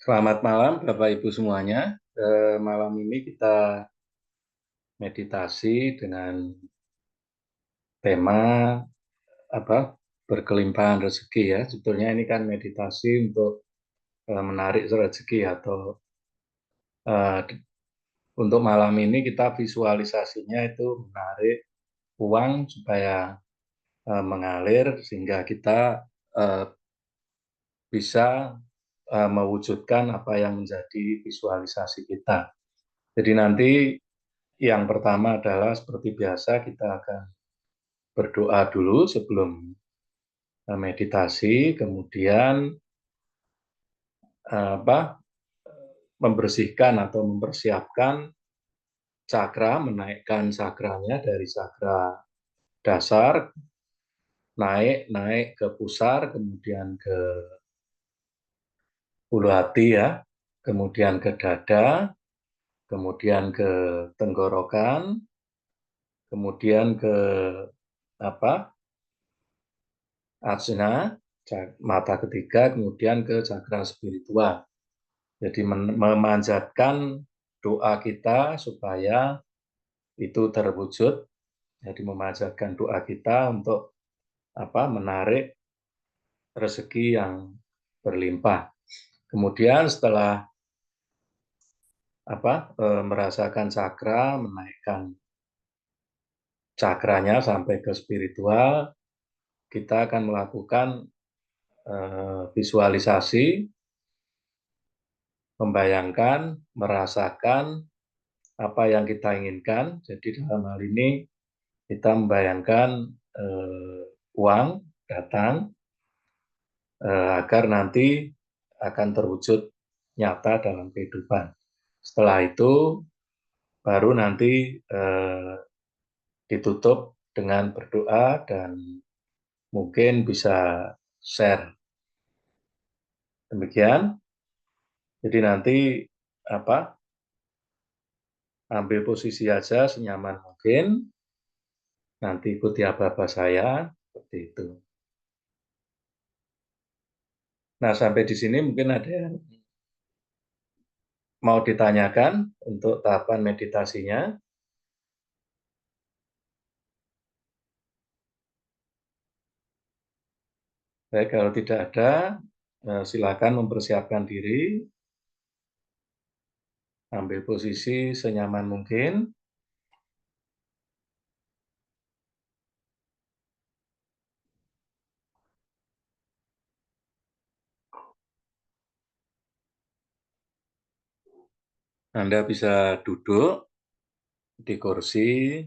Selamat malam Bapak Ibu semuanya. Malam ini kita meditasi dengan tema apa? Berkelimpahan rezeki ya. Sebetulnya ini kan meditasi untuk menarik rezeki atau eh, untuk malam ini kita visualisasinya itu menarik uang supaya mengalir sehingga kita eh, bisa mewujudkan apa yang menjadi visualisasi kita. Jadi nanti yang pertama adalah seperti biasa kita akan berdoa dulu sebelum meditasi, kemudian apa membersihkan atau mempersiapkan cakra, menaikkan cakranya dari cakra dasar, naik ke pusar, kemudian ke ulu hati ya, kemudian ke dada, kemudian ke tenggorokan, kemudian ke apa ajna, mata ketiga, kemudian ke cakra spiritual. Jadi memanjatkan doa kita supaya itu terwujud. Jadi memanjatkan doa kita untuk menarik rezeki yang berlimpah. Kemudian setelah merasakan cakra, menaikkan cakranya sampai ke spiritual, kita akan melakukan visualisasi, membayangkan, merasakan apa yang kita inginkan. Jadi dalam hal ini kita membayangkan uang datang agar nanti akan terwujud nyata dalam kehidupan. Setelah itu baru nanti ditutup dengan berdoa dan mungkin bisa share. Demikian. Jadi nanti apa? Ambil posisi aja senyaman mungkin. Nanti ikuti apa-apa saya seperti itu. Nah, sampai di sini mungkin ada yang mau ditanyakan untuk tahapan meditasinya. Baik, kalau tidak ada, silakan mempersiapkan diri, ambil posisi senyaman mungkin. Anda bisa duduk di kursi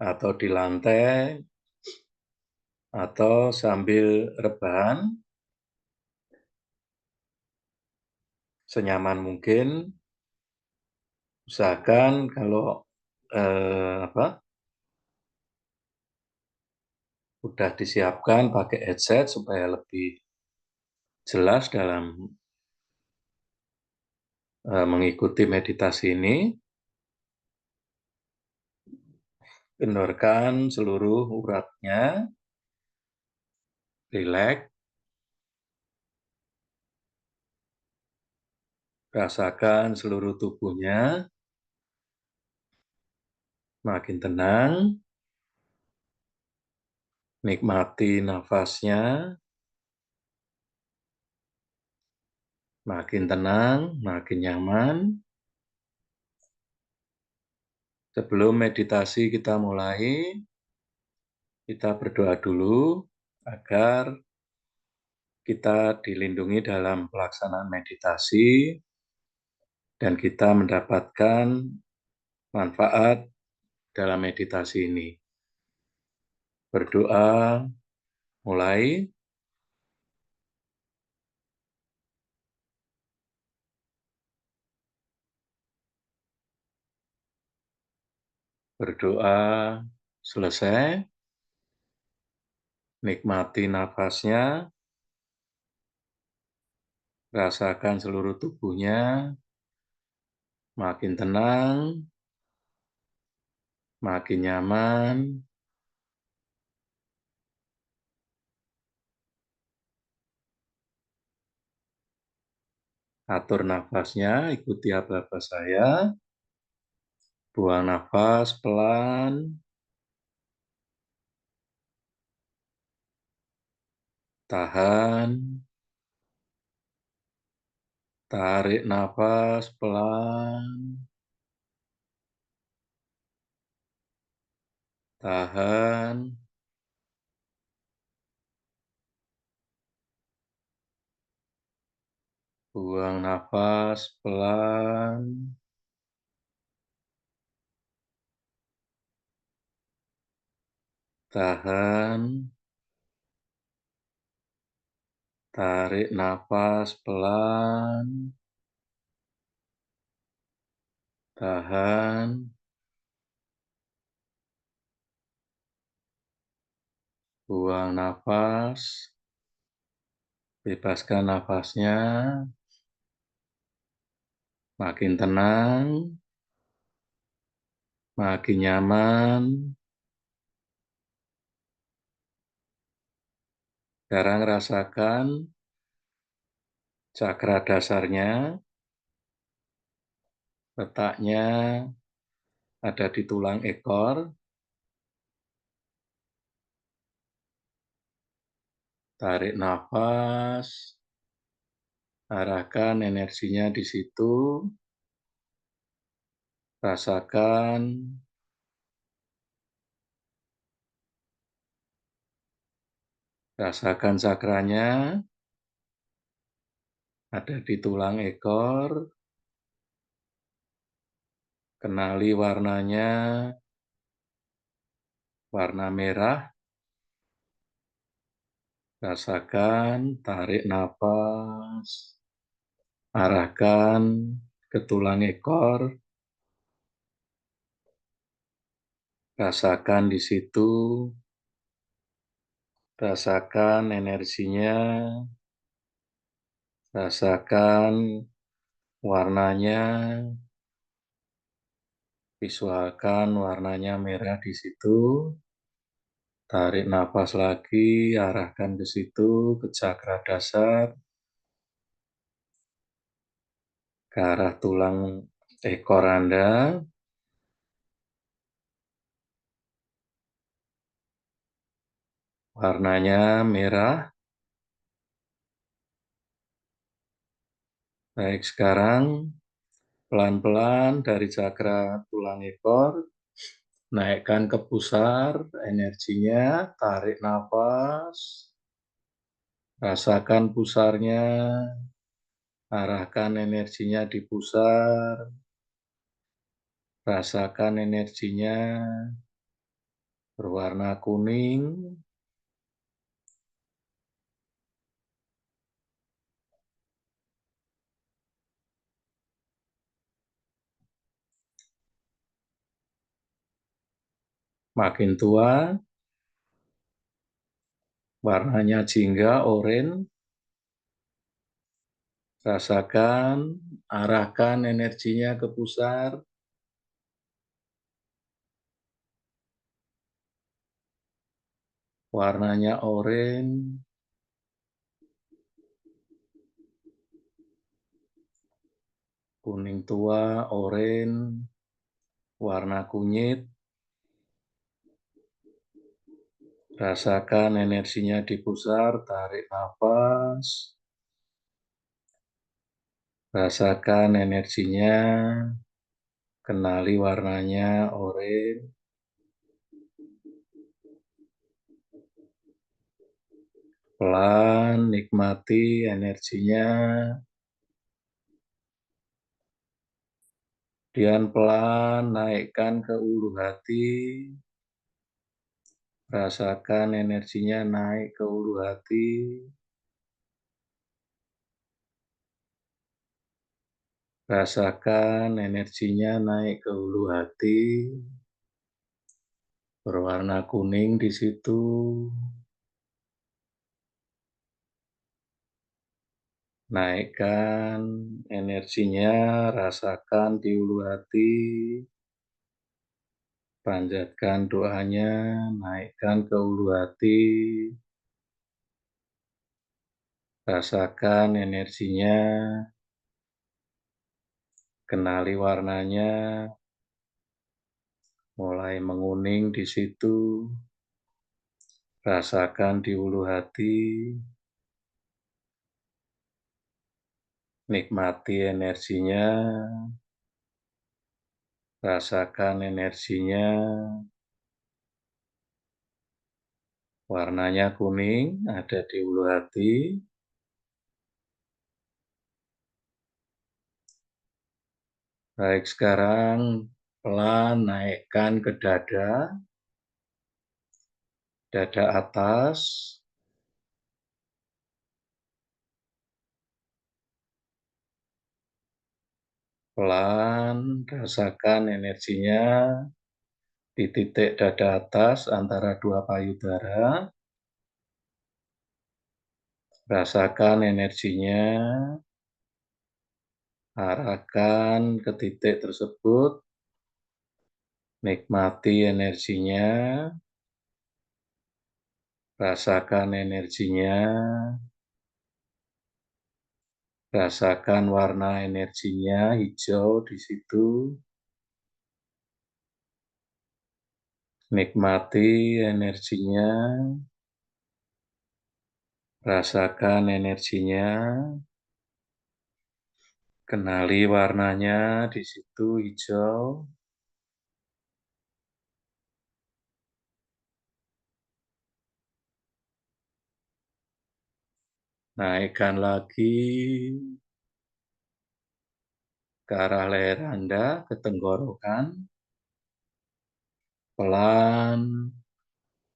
atau di lantai atau sambil rebahan senyaman mungkin. Usahakan kalau sudah disiapkan pakai headset supaya lebih jelas dalam mengikuti meditasi ini. Kendorkan seluruh uratnya, rileks, rasakan seluruh tubuhnya makin tenang, nikmati nafasnya, makin tenang, makin nyaman. Sebelum meditasi kita mulai, kita berdoa dulu agar kita dilindungi dalam pelaksanaan meditasi dan kita mendapatkan manfaat dalam meditasi ini. Berdoa mulai. Berdoa selesai, nikmati nafasnya, rasakan seluruh tubuhnya makin tenang, makin nyaman. Atur nafasnya, ikuti apa-apa saya. Buang nafas pelan, tahan, tarik nafas pelan, tahan, buang nafas pelan, tahan, tarik nafas pelan, tahan, buang nafas, bebaskan nafasnya, makin tenang, makin nyaman. Sekarang rasakan cakra dasarnya, letaknya ada di tulang ekor. Tarik nafas, arahkan energinya di situ, rasakan, rasakan cakranya ada di tulang ekor, kenali warnanya, warna merah, rasakan, tarik nafas, arahkan ke tulang ekor, rasakan di situ, rasakan energinya, rasakan warnanya, visualkan warnanya merah di situ. Tarik nafas lagi, arahkan ke situ, ke cakra dasar, ke arah tulang ekor Anda. Warnanya merah. Baik, sekarang pelan-pelan dari cakra tulang ekor, naikkan ke pusar energinya, tarik nafas, rasakan pusarnya, arahkan energinya di pusar, rasakan energinya berwarna kuning, makin tua, warnanya jingga, oranye. Rasakan, arahkan energinya ke pusar, warnanya oranye, kuning tua, oranye, warna kunyit. Rasakan energinya di pusar, tarik nafas, rasakan energinya, kenali warnanya oranye, pelan, nikmati energinya, kemudian pelan naikkan ke ulu hati, rasakan energinya naik ke ulu hati, rasakan energinya naik ke ulu hati, berwarna kuning di situ. Naikkan energinya, rasakan di ulu hati, panjatkan doanya, naikkan ke ulu hati, rasakan energinya, Kenali warnanya, mulai menguning di situ, rasakan di ulu hati, nikmati energinya, rasakan energinya, warnanya kuning, ada di ulu hati. Baik, sekarang pelan naikkan ke dada, dada atas, pelan rasakan energinya di titik dada atas antara dua payudara. Rasakan energinya, arahkan ke titik tersebut, nikmati energinya, rasakan energinya, rasakan warna energinya hijau di situ, nikmati energinya, rasakan energinya, kenali warnanya di situ hijau. Naikkan lagi ke arah leher Anda, ke tenggorokan. Pelan,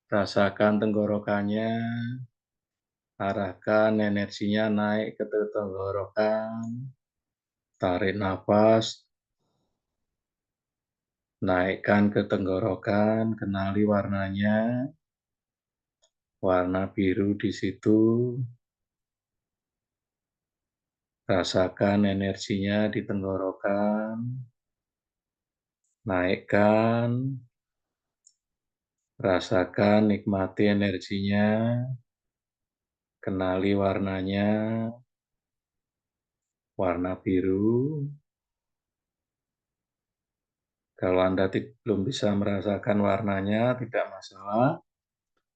rasakan tenggorokannya, arahkan energinya naik ke tenggorokan. Tarik nafas, naikkan ke tenggorokan, kenali warnanya. Warna biru di situ. Rasakan energinya di tenggorokan. Naikkan, rasakan, nikmati energinya. Kenali warnanya, warna biru. Kalau Anda belum bisa merasakan warnanya, tidak masalah.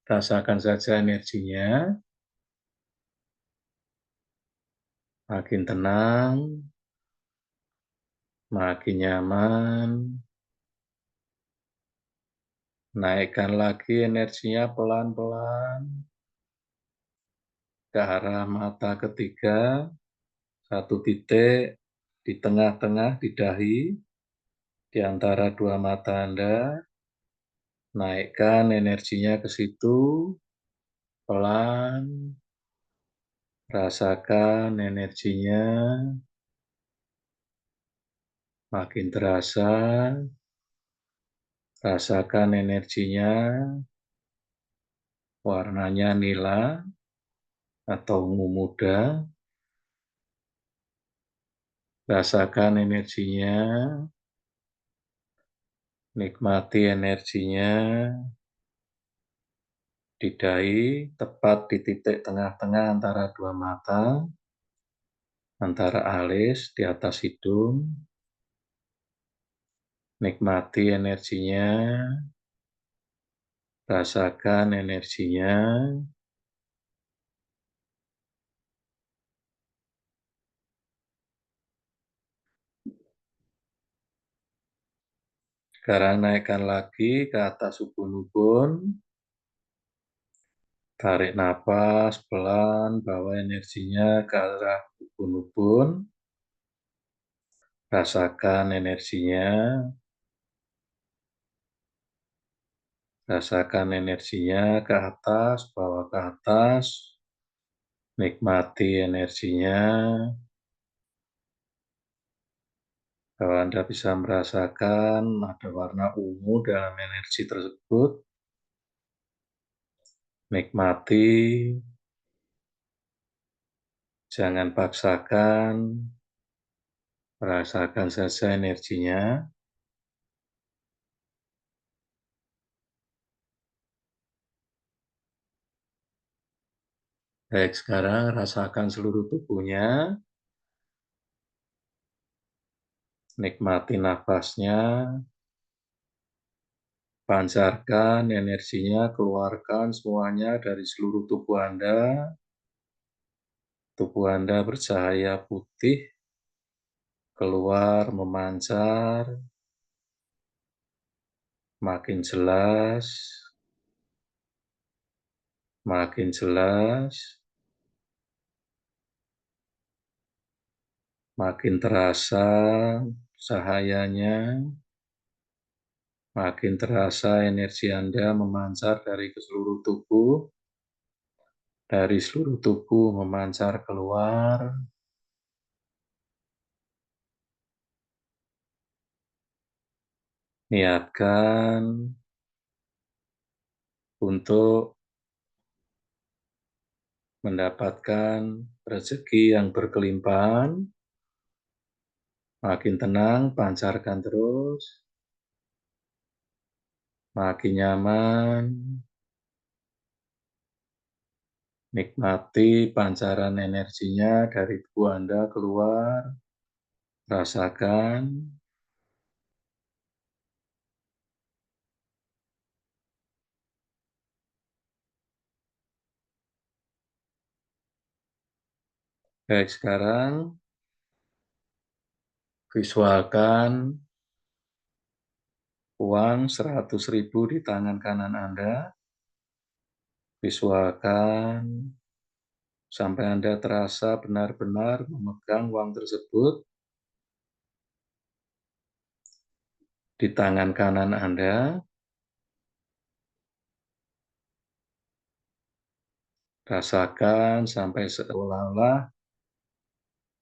Rasakan saja energinya. Makin tenang, makin nyaman. Naikkan lagi energinya pelan-pelan ke arah mata ketiga, satu titik di tengah-tengah di dahi, di antara dua mata Anda. Naikkan energinya ke situ, pelan, rasakan energinya, makin terasa, rasakan energinya, warnanya nila atau ungu muda. Rasakan energinya, nikmati energinya di dahi, tepat di titik tengah-tengah antara dua mata, antara alis di atas hidung. Nikmati energinya, rasakan energinya. Sekarang naikkan lagi ke atas ubun-ubun. Tarik napas pelan, bawa energinya ke arah ubun-ubun. Rasakan energinya, rasakan energinya ke atas, bawa ke atas. Nikmati energinya. Kalau Anda bisa merasakan ada warna ungu dalam energi tersebut, nikmati, jangan paksakan, rasakan saja energinya. Baik, sekarang rasakan seluruh tubuhnya, Nikmati nafasnya, pancarkan energinya, keluarkan semuanya dari seluruh tubuh Anda. Tubuh Anda bercahaya putih, keluar memancar, makin jelas, makin jelas, makin terasa cahayanya, makin terasa energi Anda memancar dari seluruh tubuh memancar keluar. Niatkan untuk mendapatkan rezeki yang berkelimpahan, makin tenang, pancarkan terus, makin nyaman, nikmati pancaran energinya dari tubuh Anda keluar, rasakan, baik sekarang, visualkan uang 100.000 di tangan kanan Anda, visualkan sampai Anda terasa benar-benar memegang uang tersebut di tangan kanan Anda. Rasakan sampai seolah-olah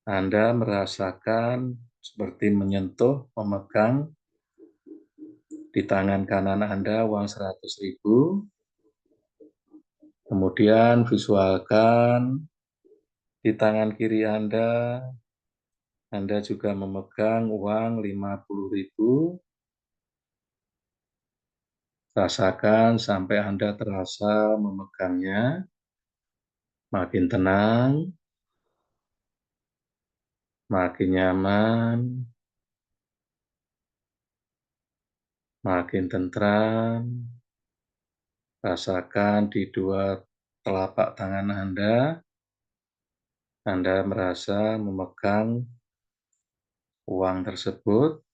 Anda merasakan seperti menyentuh, memegang di tangan kanan Anda uang 100.000. Kemudian visualkan di tangan kiri Anda juga memegang uang 50.000. Rasakan sampai Anda terasa memegangnya, makin tenang, makin nyaman, makin tentram. Rasakan di dua telapak tangan Anda merasa memegang uang tersebut,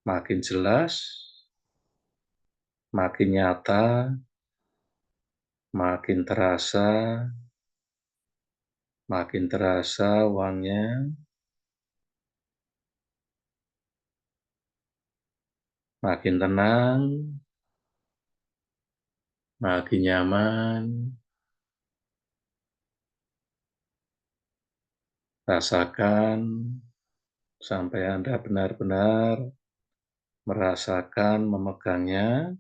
makin jelas, makin nyata, makin terasa uangnya, makin tenang, makin nyaman. Rasakan sampai Anda benar-benar merasakan memegangnya.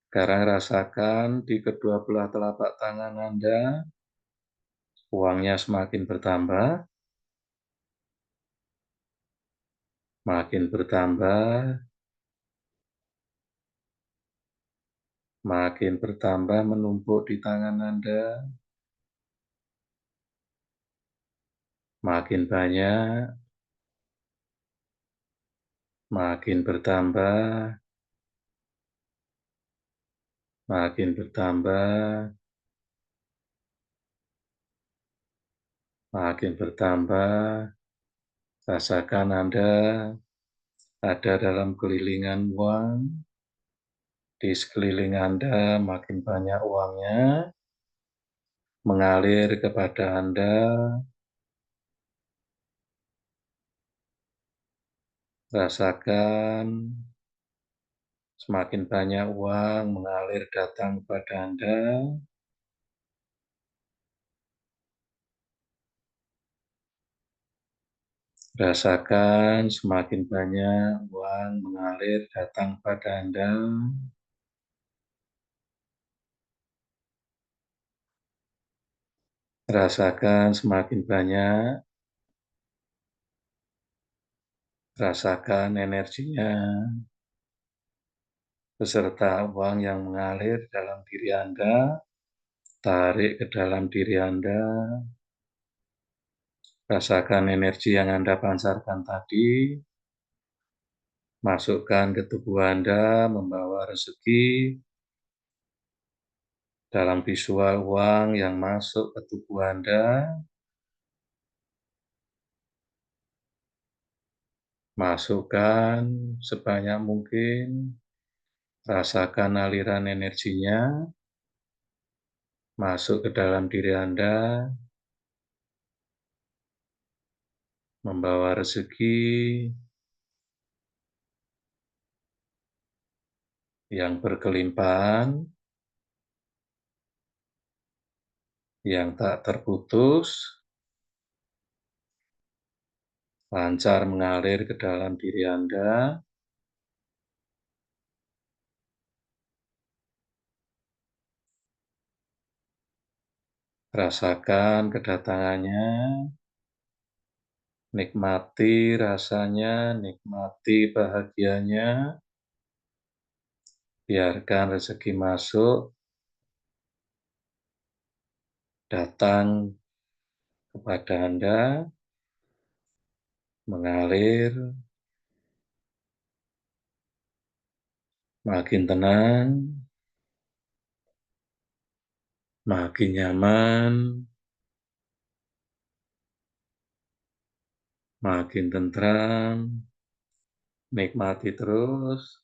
Sekarang rasakan di kedua belah telapak tangan Anda, uangnya semakin bertambah, makin bertambah, makin bertambah menumpuk di tangan Anda, makin banyak, makin bertambah, makin bertambah, makin bertambah. Rasakan Anda ada dalam kelilingan uang, di sekeliling Anda makin banyak uangnya, mengalir kepada Anda. Rasakan semakin banyak uang mengalir datang kepada Anda. Rasakan semakin banyak uang mengalir datang pada Anda. Rasakan semakin banyak. Rasakan energinya beserta uang yang mengalir dalam diri Anda. Tarik ke dalam diri Anda. Rasakan energi yang Anda pancarkan tadi, masukkan ke tubuh Anda, membawa rezeki dalam visual uang yang masuk ke tubuh Anda. Masukkan sebanyak mungkin, rasakan aliran energinya masuk ke dalam diri Anda, membawa rezeki yang berkelimpahan, yang tak terputus, lancar mengalir ke dalam diri Anda. Rasakan kedatangannya, nikmati rasanya, nikmati bahagianya, biarkan rezeki masuk, datang kepada Anda, mengalir, makin tenang, makin nyaman, makin tentram, nikmati terus,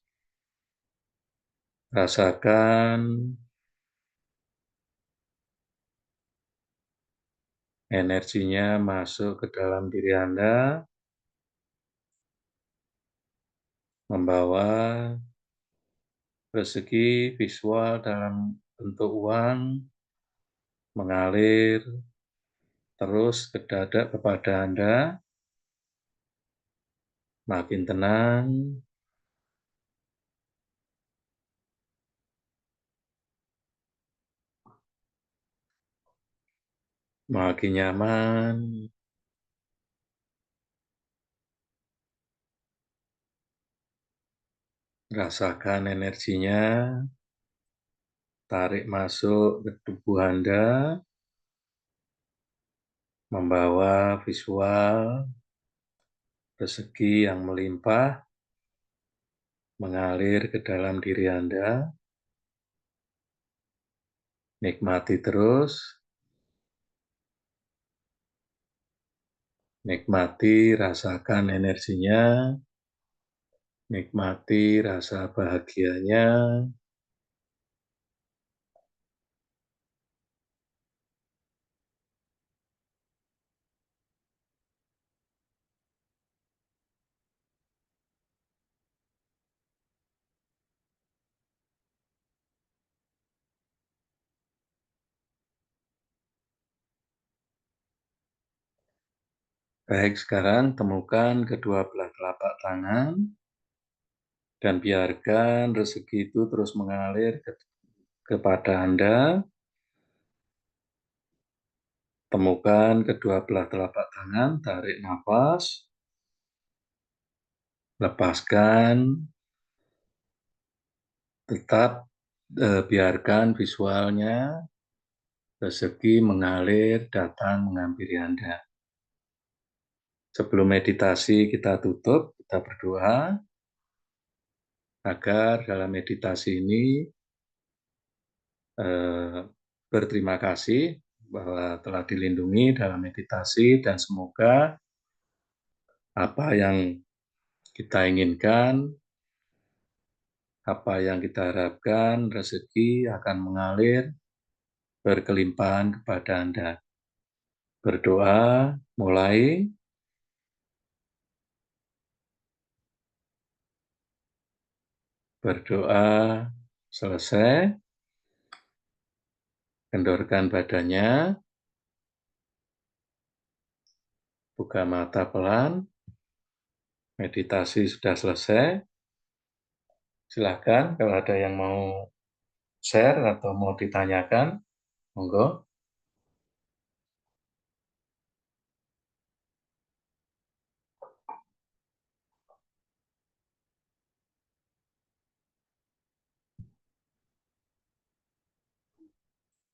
rasakan energinya masuk ke dalam diri Anda, membawa rezeki visual dalam bentuk uang, mengalir terus ke dada kepada Anda, makin tenang, makin nyaman, rasakan energinya, tarik masuk ke tubuh Anda, membawa visual rezeki yang melimpah, mengalir ke dalam diri Anda, nikmati terus, nikmati, rasakan energinya, nikmati rasa bahagianya, baik sekarang temukan kedua belah telapak tangan, dan biarkan rezeki itu terus mengalir kepada Anda. Temukan kedua belah telapak tangan, tarik nafas, lepaskan, tetap biarkan visualnya, rezeki mengalir, datang menghampiri Anda. Sebelum meditasi kita tutup, kita berdoa agar dalam meditasi ini berterima kasih bahwa telah dilindungi dalam meditasi dan semoga apa yang kita inginkan, apa yang kita harapkan, rezeki akan mengalir berkelimpahan kepada Anda. Berdoa mulai, berdoa selesai, kendorkan badannya, buka mata pelan, meditasi sudah selesai. Silakan kalau ada yang mau share atau mau ditanyakan, monggo.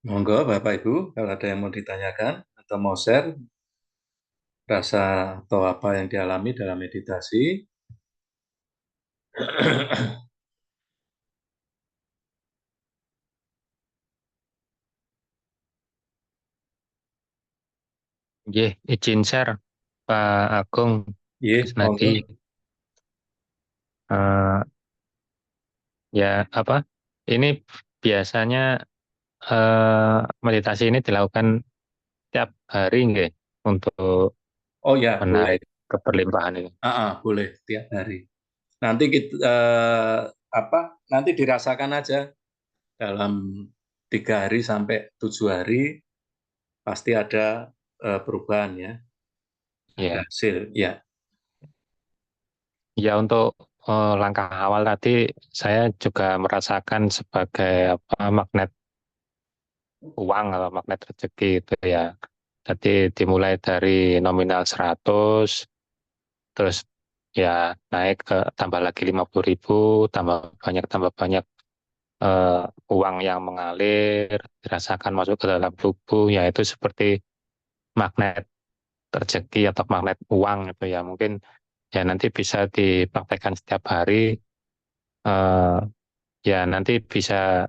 Monggo Bapak Ibu, kalau ada yang mau ditanyakan atau mau share, rasa atau apa yang dialami dalam meditasi. Nggih, izin share Pak Agung, Iya, Mas monggo. Nadi. Eh, ya apa? Ini biasanya meditasi ini dilakukan tiap hari nggih untuk Oh ya, boleh. menarik keberlimpahan ini. Boleh tiap hari. Nanti kita nanti dirasakan aja dalam 3 hari sampai 7 hari pasti ada perubahan ya, ada Ya, hasil ya. ya untuk langkah awal tadi saya juga merasakan sebagai apa magnet uang atau magnet rezeki itu ya. Jadi dimulai dari nominal 100, terus ya naik ke tambah lagi 50.000, tambah banyak eh, uang yang mengalir, dirasakan masuk ke dalam tubuh, yaitu seperti magnet rezeki atau magnet uang itu ya. Mungkin ya nanti bisa dipraktekkan setiap hari, eh, ya nanti bisa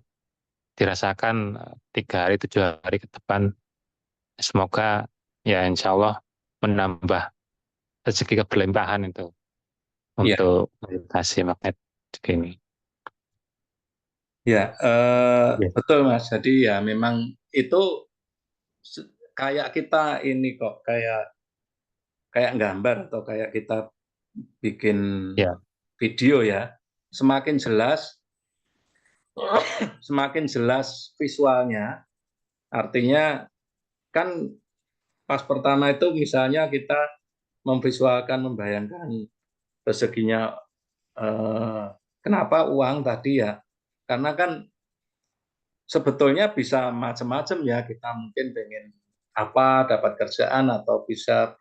dirasakan 3 hari, 7 hari ke depan. Semoga ya insya Allah menambah rezeki keberlimpahan itu Iya, untuk meditasi magnet ini. ya, Ya, betul Mas. Jadi ya memang itu kayak kita ini kok, kayak kayak gambar atau kayak kita bikin ya, video ya. Semakin jelas, semakin jelas visualnya. Artinya kan pas pertama itu misalnya kita memvisualkan, membayangkan rezekinya, kenapa uang tadi ya? Karena kan sebetulnya bisa macam-macam ya. Kita mungkin pengen apa, dapat kerjaan atau bisa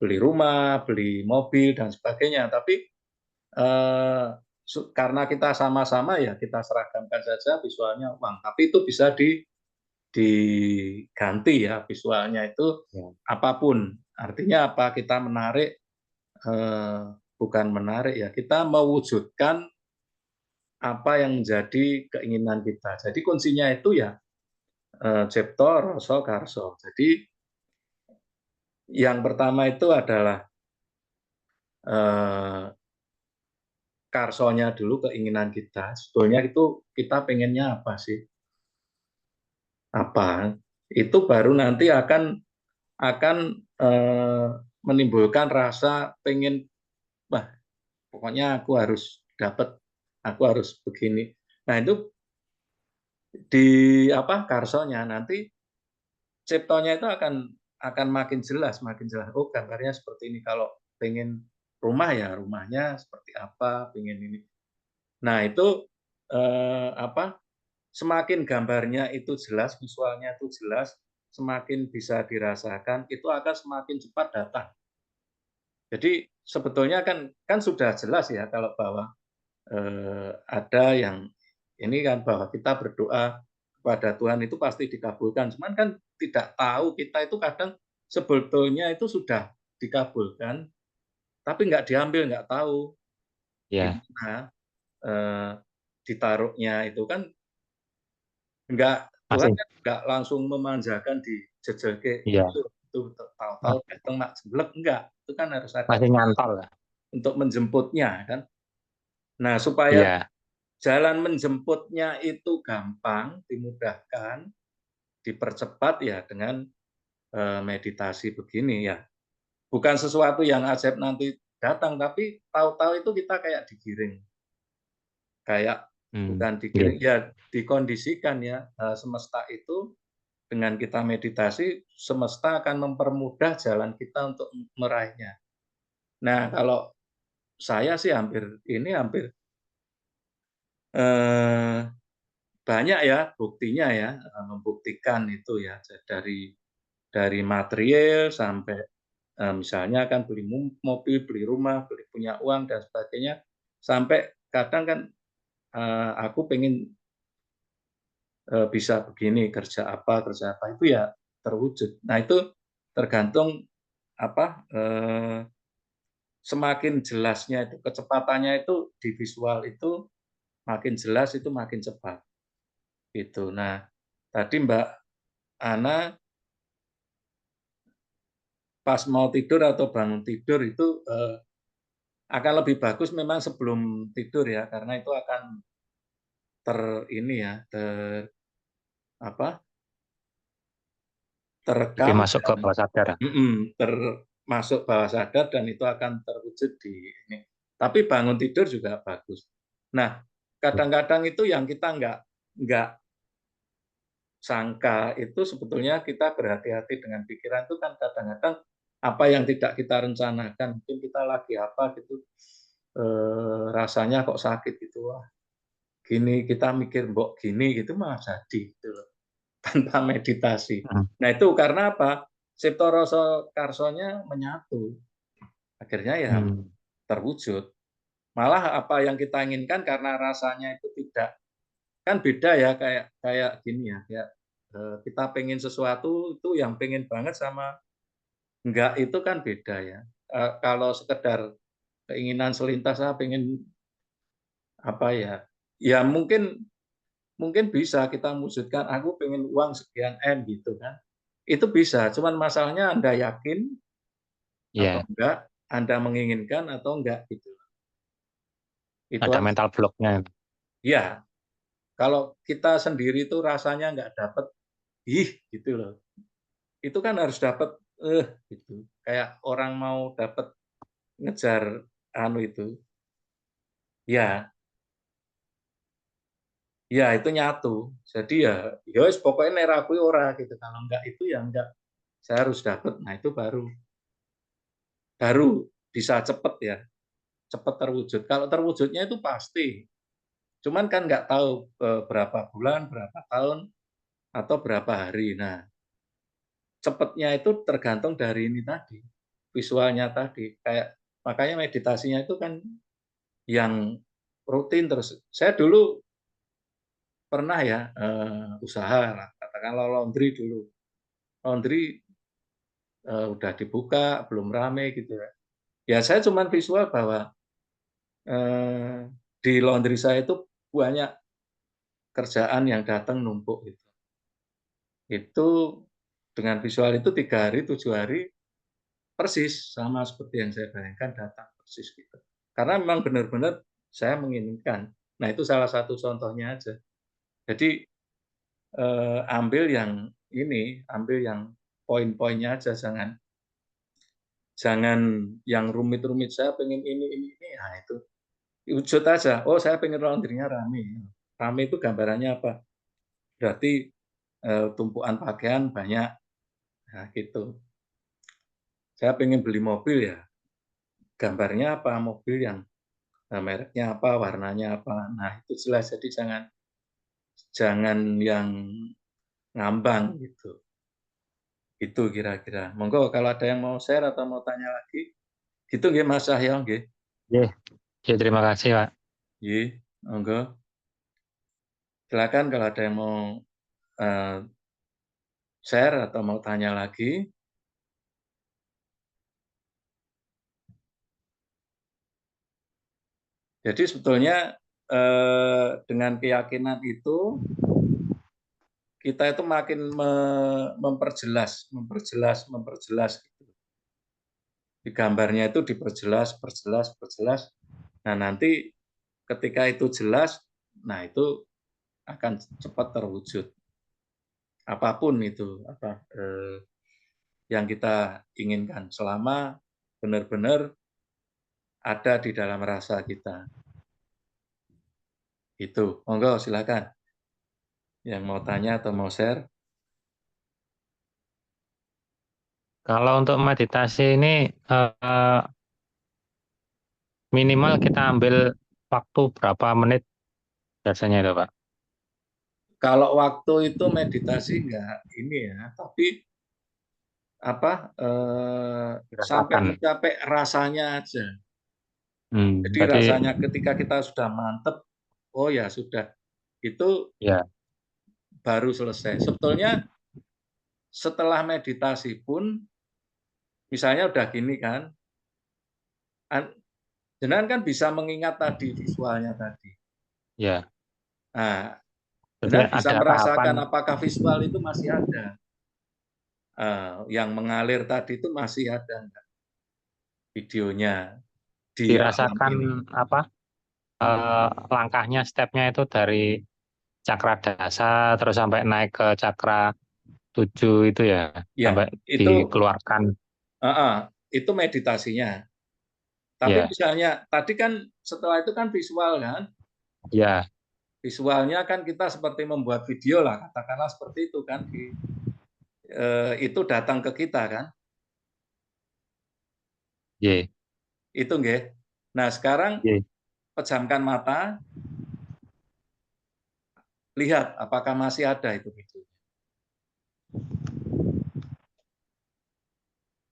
beli rumah, beli mobil dan sebagainya. Tapi eh, karena kita sama-sama ya kita seragamkan saja visualnya uang. Tapi itu bisa diganti ya visualnya itu ya, apapun. Artinya apa? Kita menarik, bukan menarik ya. Kita mewujudkan apa yang menjadi keinginan kita. Jadi kuncinya itu ya Cipto, Rasa, Karso. Jadi yang pertama itu adalah eh, karsonya dulu, keinginan kita. Sebetulnya itu kita pengennya apa sih? Apa? Itu baru nanti akan eh, menimbulkan rasa pengen, wah pokoknya aku harus dapat, aku harus begini. Nah itu di apa karsonya nanti ciptonya itu akan makin jelas. Oh gambarnya seperti ini. Kalau pengen rumah ya rumahnya seperti apa, pengen ini. Nah itu apa? Semakin gambarnya itu jelas, visualnya itu jelas, semakin bisa dirasakan, itu akan semakin cepat datang. Jadi sebetulnya kan kan sudah jelas ya kalau bahwa ada yang ini kan bahwa kita berdoa kepada Tuhan itu pasti dikabulkan. Cuman kan tidak tahu kita itu kadang sebetulnya itu sudah dikabulkan, tapi nggak diambil, nggak tahu di ya, mana eh, ditaruhnya itu kan nggak, Tuhan masih, kan nggak langsung memanjakan di jejelke ya, itu tahu-tahu datang mak seblek enggak, itu kan harus ada masih nyantol lah. untuk menjemputnya kan. Nah supaya Iya, jalan menjemputnya itu gampang, dimudahkan, dipercepat ya dengan meditasi begini ya. Bukan sesuatu yang ajaib nanti datang, tapi tahu-tahu itu kita kayak digiring, kayak hmm, bukan iya, digiring ya, dikondisikan ya. Semesta itu dengan kita meditasi, semesta akan mempermudah jalan kita untuk meraihnya. Nah kalau saya sih hampir eh, banyak ya buktinya ya, membuktikan itu ya dari material sampai misalnya kan beli mobil, beli rumah, beli punya uang dan sebagainya, sampai kadang kan aku pengen bisa begini, kerja apa itu ya terwujud. Nah itu tergantung semakin jelasnya itu kecepatannya itu di visual itu makin jelas itu makin cepat. Itu. Nah, tadi Mbak Ana pas mau tidur atau bangun tidur itu akan lebih bagus memang sebelum tidur ya, karena itu akan ini ya, apa, Lebih terekam masuk ke dan bawah sadar. termasuk bawah sadar dan itu akan terwujud di ini. Tapi bangun tidur juga bagus. Nah, kadang-kadang itu yang kita nggak sangka itu sebetulnya kita berhati-hati dengan pikiran itu kan kadang-kadang apa yang tidak kita rencanakan, mungkin kita lagi apa gitu, rasanya kok sakit gitu, wah gini kita mikir mbok gini gitu malah jadi gitu loh, tanpa meditasi. Hmm. Nah itu karena apa? Cipto rasa karsonya menyatu, akhirnya ya Hmm. terwujud. Malah apa yang kita inginkan karena rasanya itu tidak, kan beda ya kayak kayak gini ya, kayak kita pengen sesuatu itu yang pengen banget sama enggak itu kan beda ya. Kalau sekedar keinginan selintas, pengen apa ya, ya mungkin mungkin bisa kita wujudkan, aku pengen uang sekian M gitu kan. Itu bisa, cuman masalahnya Anda yakin atau Ya, enggak, Anda menginginkan atau enggak gitu. Itu ada aja. mental blocknya. Ya, kalau kita sendiri itu rasanya enggak dapat, ih gitu loh. Itu kan harus dapat, gitu. Kayak orang mau dapat ngejar anu itu, ya, ya itu nyatu. Jadi ya, ya wis pokoknya nek ra kuwi ora gitu. Kalau enggak itu ya enggak. Saya harus dapat. Nah, itu baru baru bisa cepet ya, cepet terwujud. Kalau terwujudnya itu pasti. Cuman kan nggak tahu berapa bulan, berapa tahun, atau berapa hari. Nah, cepetnya itu tergantung dari ini tadi, visualnya tadi. Kayak makanya meditasinya itu kan yang rutin terus. Saya dulu pernah ya usaha lah, katakanlah laundry dulu. Laundry udah dibuka, belum rame gitu ya. Ya saya cuma visual bahwa di laundry saya itu banyak kerjaan yang datang numpuk gitu. Itu dengan visual itu 3 hari, 7 hari persis sama seperti yang saya bayangkan datang persis gitu. Karena memang benar-benar saya menginginkan. Nah, itu salah satu contohnya aja. Jadi ambil yang ini, ambil yang poin-poinnya aja, jangan jangan yang rumit-rumit, saya pengen ini, nah itu. Wujud aja, oh saya pengen laundry-nya rame. Rame itu gambarannya apa? Berarti tumpukan pakaian banyak, nah gitu. Saya pengen beli mobil ya, gambarnya apa? Mobil yang mereknya apa, warnanya apa. Nah itu jelas, jadi jangan jangan yang ngambang gitu. Itu kira-kira. Monggo kalau ada yang mau share atau mau tanya lagi, gitu nggih Mas Cahyo nggih. Ya, ya terima kasih, Pak. Nggih, monggo. Silakan kalau ada yang mau eh, share atau mau tanya lagi. Jadi sebetulnya dengan keyakinan itu kita itu makin memperjelas, memperjelas, memperjelas. Di gambarnya itu diperjelas, perjelas, perjelas. Nah nanti ketika itu jelas, nah itu akan cepat terwujud. Apapun itu yang kita inginkan, selama benar-benar ada di dalam rasa kita. Itu, monggo silakan. Yang mau tanya atau mau share. Kalau untuk meditasi ini minimal kita ambil waktu berapa menit biasanya itu, Pak? Kalau waktu itu meditasi enggak ini ya, tapi apa sampai Dirasakan. mencapai rasanya aja. Jadi Berarti rasanya ketika kita sudah mantep, oh ya sudah, itu ya, baru selesai. Sebetulnya setelah meditasi pun Misalnya udah gini kan, jenengan kan bisa mengingat tadi visualnya tadi. Ya. Nah, Jadi jenengan bisa ada tahapan. merasakan apakah visual itu masih ada. Yang mengalir tadi itu masih ada enggak videonya di alam Dirasakan ini. apa langkahnya, stepnya itu dari cakra dasar terus sampai naik ke cakra 7 itu ya, Ya, sampai itu dikeluarkan. itu meditasinya. Tapi Ya, misalnya tadi kan setelah itu kan visual kan, ya, visualnya kan kita seperti membuat video lah, katakanlah seperti itu kan, itu datang ke kita kan, ya, itu nggih. Nah sekarang ya, pejamkan mata, lihat apakah masih ada itu video.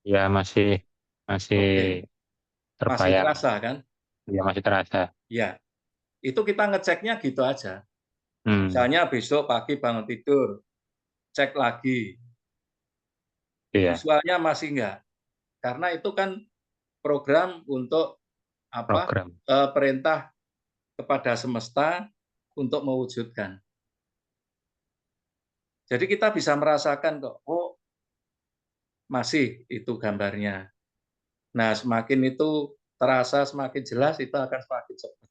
ya, masih masih Oke, masih terbayang, terasa kan? ya masih terasa. Ya, itu kita ngeceknya gitu aja. Hmm, Misalnya besok pagi bangun tidur, cek lagi, iya, visualnya masih enggak. Karena itu kan program untuk apa? program. Perintah kepada semesta untuk mewujudkan. Jadi kita bisa merasakan kok, oh masih itu gambarnya. Nah, semakin itu terasa semakin jelas, itu akan semakin cepat.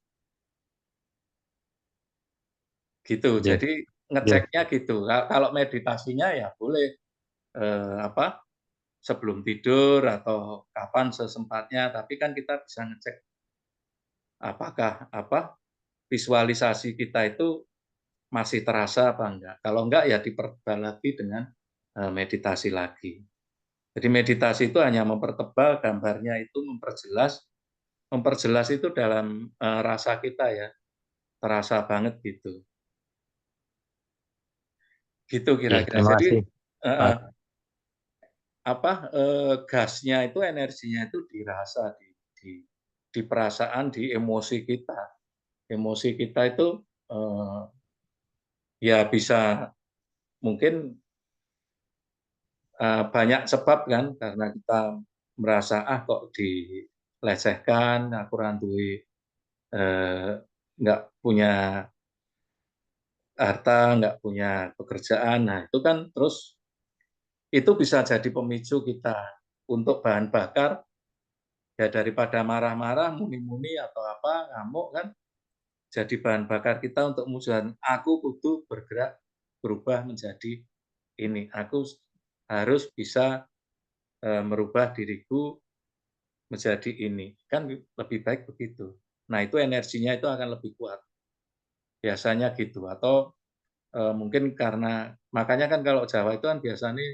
Gitu. Ya, Jadi ya, ngeceknya gitu. Kalau meditasinya ya boleh apa sebelum tidur atau kapan sesempatnya, tapi kan kita bisa ngecek apakah apa visualisasi kita itu masih terasa apa enggak. Kalau enggak ya dipertebal lagi dengan meditasi lagi. Jadi meditasi itu hanya mempertebal gambarnya itu, memperjelas, memperjelas itu dalam rasa kita ya, terasa banget gitu. Gitu ya, kira-kira. terima Jadi kasih, Pak. eh, apa gasnya itu energinya itu dirasa di di perasaan, di emosi kita. Emosi kita itu eh, ya bisa mungkin banyak sebab kan karena kita merasa kok dilecehkan, aku rantui nggak punya harta, nggak punya pekerjaan. Nah itu kan terus itu bisa jadi pemicu kita untuk bahan bakar ya daripada marah-marah, muni-muni atau apa ngamuk kan jadi bahan bakar kita untuk musuhan. Aku kudu bergerak berubah menjadi ini. Aku harus bisa merubah diriku menjadi ini. Kan lebih baik begitu. Nah, itu energinya itu akan lebih kuat. Biasanya gitu. Atau mungkin karena makanya kan kalau Jawa itu kan biasanya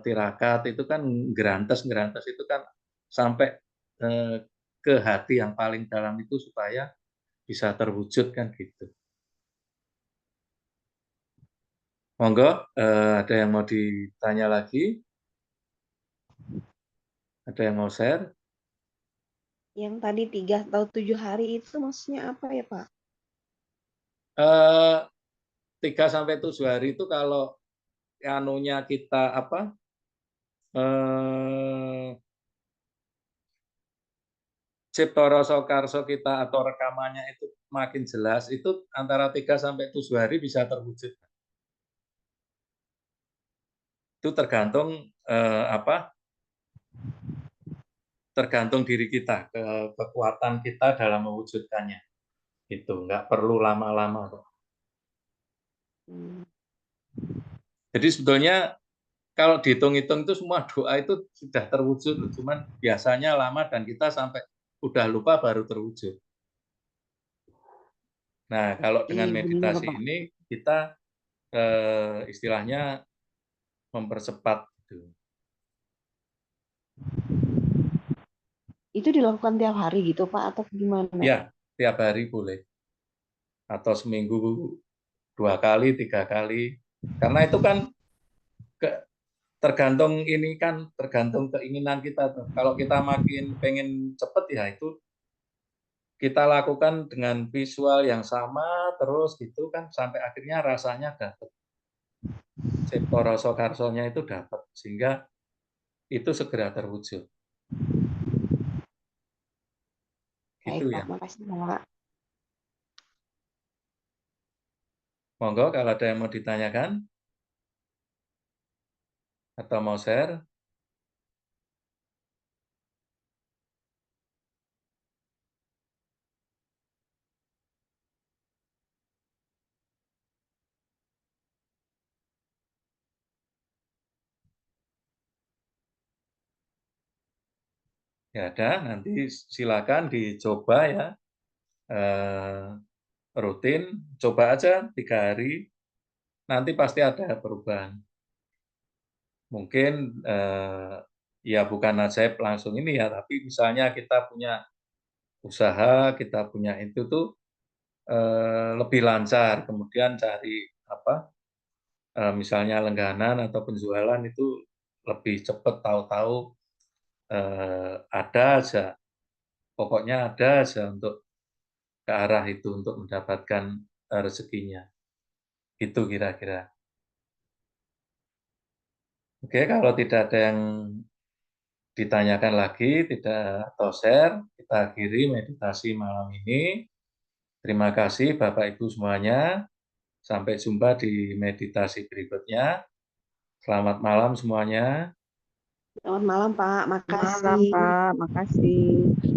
tirakat itu kan gerantes itu kan sampai eh, ke hati yang paling dalam itu supaya bisa terwujud kan gitu. Monggo, ada yang mau ditanya lagi? Ada yang mau share? Yang tadi 3 atau 7 hari itu maksudnya apa ya, Pak? 3 sampai 7 hari itu kalau anunya kita apa? Eh, Cipto Rasa Karso kita atau rekamannya itu makin jelas, itu antara 3 sampai 7 hari bisa terwujud. Itu tergantung apa? Tergantung diri kita, kekuatan kita dalam mewujudkannya. Itu nggak perlu lama-lama kok. Hmm. Jadi sebetulnya kalau dihitung-hitung itu semua doa itu sudah terwujud, cuman biasanya lama dan kita sampai udah lupa baru terwujud. Nah, kalau dengan Iya, benar, meditasi Pak. ini kita istilahnya mempercepat gitu. Itu dilakukan tiap hari gitu, Pak, atau gimana? Ya, tiap hari boleh atau seminggu 2 kali, 3 kali. Karena itu kan tergantung ini kan tergantung keinginan kita tuh. Kalau kita makin pengen cepet ya itu kita lakukan dengan visual yang sama terus gitu kan sampai akhirnya rasanya dapat. Cipto Rasa Karsonya itu dapat sehingga itu segera terwujud. Baik, Gitu Pak. ya. Makasih, Pak. Monggo kalau ada yang mau ditanyakan atau mau share. Ya ada, nanti silakan dicoba ya. Rutin, coba aja 3 hari, nanti pasti ada perubahan. Mungkin ya bukan ajaib langsung ini ya, tapi misalnya kita punya usaha, kita punya itu tuh lebih lancar, kemudian cari apa, misalnya langganan atau penjualan itu lebih cepat, tahu-tahu ada aja, pokoknya ada aja untuk ke arah itu untuk mendapatkan rezekinya. Itu kira-kira. Oke, kalau tidak ada yang ditanyakan lagi, tidak atau share, kita akhiri meditasi malam ini. Terima kasih Bapak Ibu semuanya. Sampai jumpa di meditasi berikutnya. Selamat malam semuanya. Selamat malam, Pak. Malam, Makasih. Pak. Makasih.